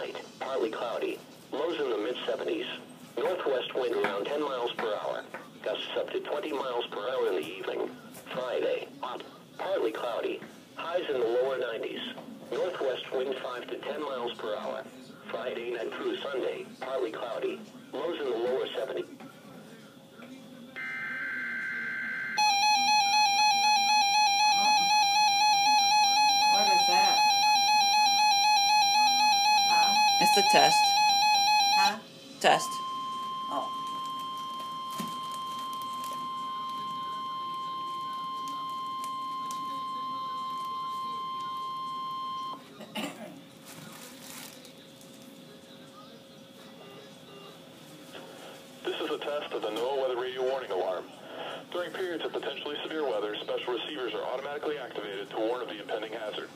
Tonight, partly cloudy. Lows in the mid-70s. Northwest wind around 10 miles per hour. Gusts up to 20 miles per hour in the evening. Friday, partly cloudy. Highs in the lower 90s. Northwest wind 5 to 10 miles per hour. Friday night through Sunday, partly cloudy. Lows in the lower 70s. What is that? Huh? It's the test. Huh? Test. Oh. This is a test of the NOAA weather radio warning alarm. During periods of potentially severe weather, special receivers are automatically activated to warn of the impending hazard.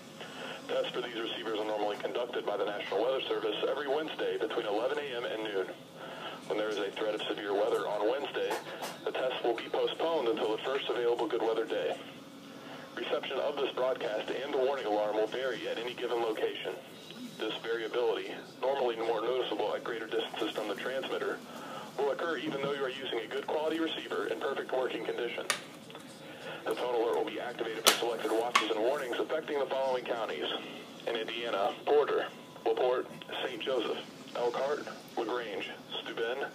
Tests for these receivers are normally conducted by the National Weather Service every Wednesday between 11 a.m. and noon. When there is a threat of severe weather on Wednesday, the test will be postponed until the first available good weather day. Reception of this broadcast and the warning alarm will vary at any given location. This variability, normally more noticeable at greater distances from the transmitter, will occur even though you are using a good quality receiver in perfect working condition. The tone alert will be activated for selected watches and warnings affecting the following counties: in Indiana, Porter, LaPorte, St. Joseph, Elkhart, LaGrange, Steuben,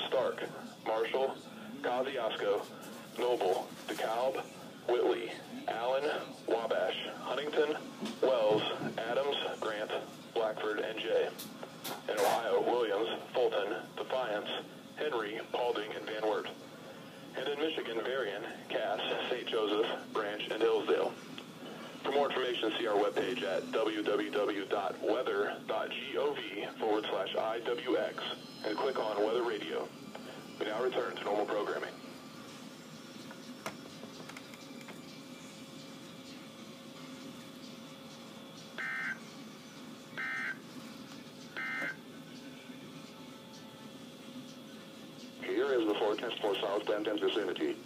Stark, Marshall, Kosciuszko, Noble, DeKalb, Whitley, Allen, Wabash, Huntington, Wells, Adams, Grant, Blackford, and Jay. In Ohio, Williams, Fulton, Defiance, Henry, Paulding, and Van Wert. And in Michigan, Varian, Cass, St. Joseph, Branch, and Hillsdale. For more information, see our webpage at www.weather.gov/IWX and click on Weather Radio. We now return to normal programming. Here is the forecast for southbound and vicinity.